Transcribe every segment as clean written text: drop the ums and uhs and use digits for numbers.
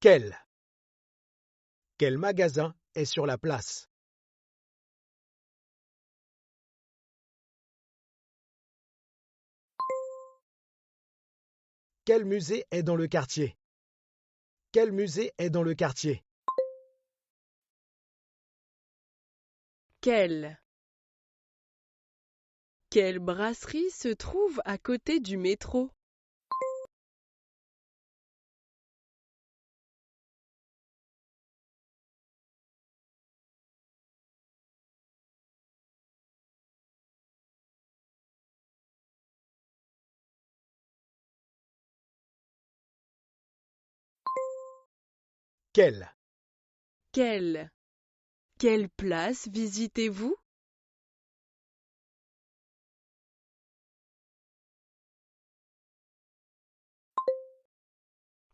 Quel? Quel magasin est sur la place? Quel musée est dans le quartier? Quel musée est dans le quartier? Quelle brasserie se trouve à côté du métro? Quel? Quelle place visitez-vous?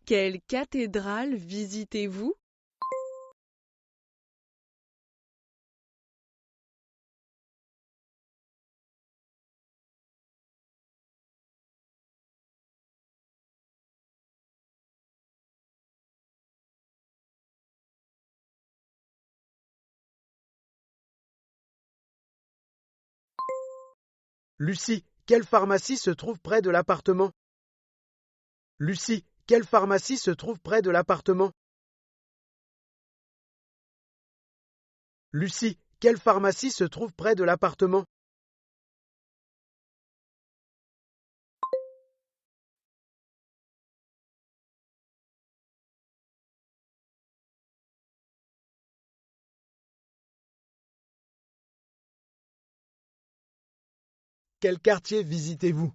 Quelle cathédrale visitez-vous? Lucie, quelle pharmacie se trouve près de l'appartement? Lucie, quelle pharmacie se trouve près de l'appartement? Lucie, quelle pharmacie se trouve près de l'appartement? Quel quartier visitez-vous?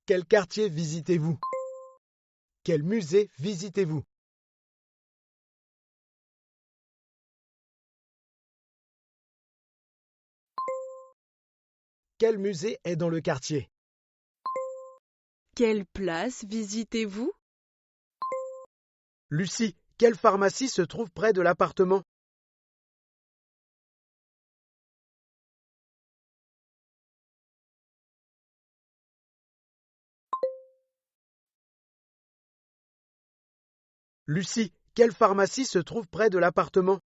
Quel quartier visitez-vous? Quel musée visitez-vous? Quel musée est dans le quartier? Quelle place visitez-vous? Lucie, quelle pharmacie se trouve près de l'appartement? Lucie, quelle pharmacie se trouve près de l'appartement?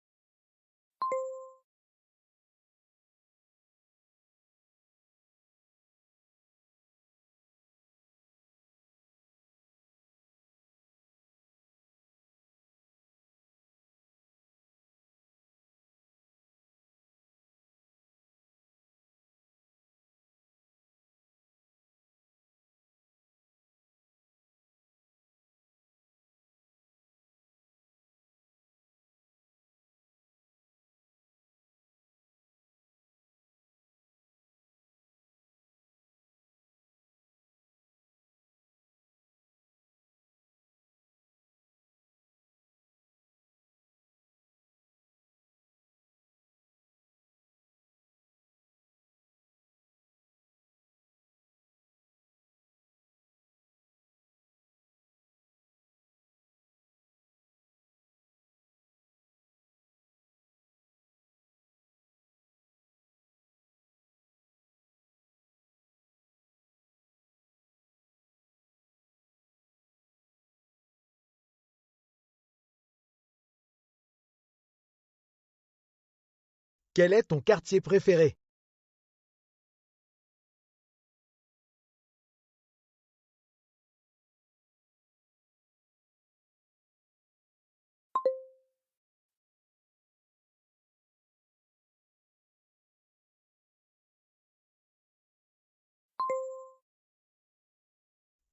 Quel est ton quartier préféré?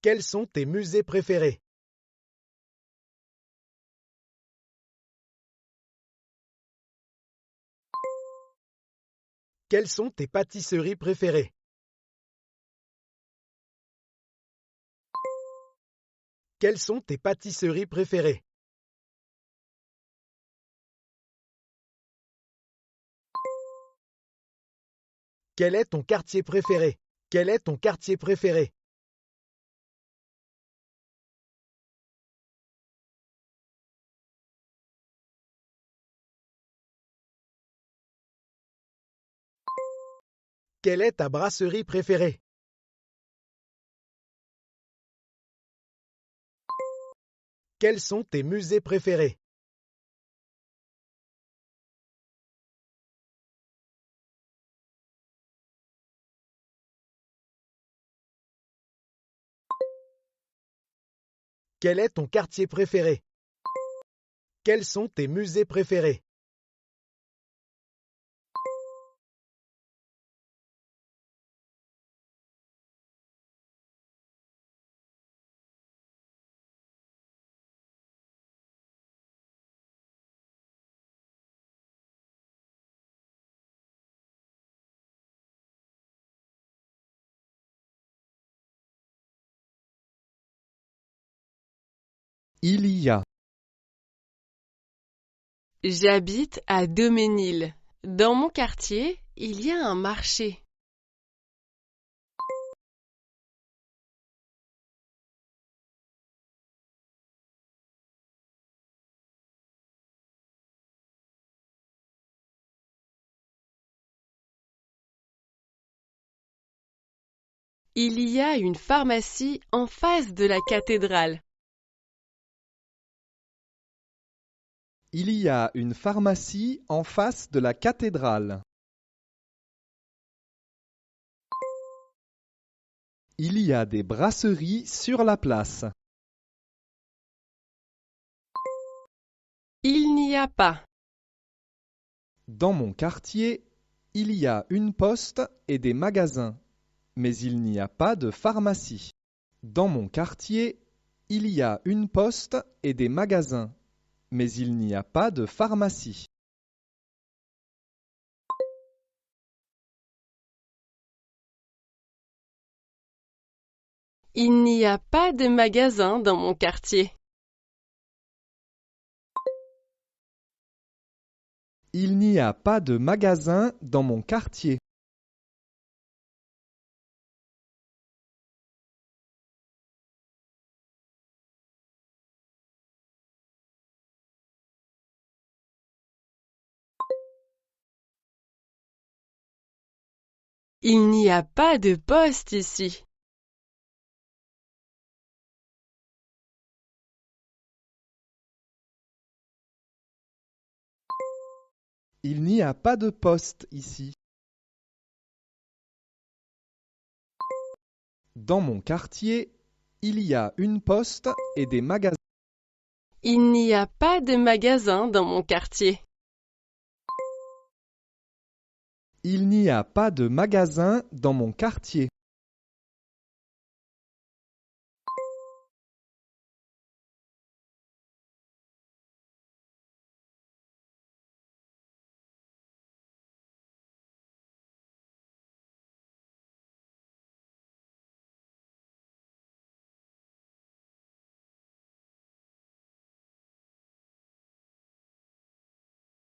Quels sont tes musées préférés? Quelles sont tes pâtisseries préférées? Quelles sont tes pâtisseries préférées? Quel est ton quartier préféré? Quel est ton quartier préféré? Quelle est ta brasserie préférée? Quels sont tes musées préférés? Quel est ton quartier préféré? Quels sont tes musées préférés? Il y a. J'habite à Daumesnil. Dans mon quartier, il y a un marché. Il y a une pharmacie en face de la cathédrale. Il y a une pharmacie en face de la cathédrale. Il y a des brasseries sur la place. Il n'y a pas. Dans mon quartier, il y a une poste et des magasins, mais il n'y a pas de pharmacie. Dans mon quartier, il y a une poste et des magasins, mais il n'y a pas de pharmacie. Il n'y a pas de magasin dans mon quartier. Il n'y a pas de magasin dans mon quartier. Il n'y a pas de poste ici. Il n'y a pas de poste ici. Dans mon quartier, il y a une poste et des magasins. Il n'y a pas de magasin dans mon quartier. Il n'y a pas de magasin dans mon quartier.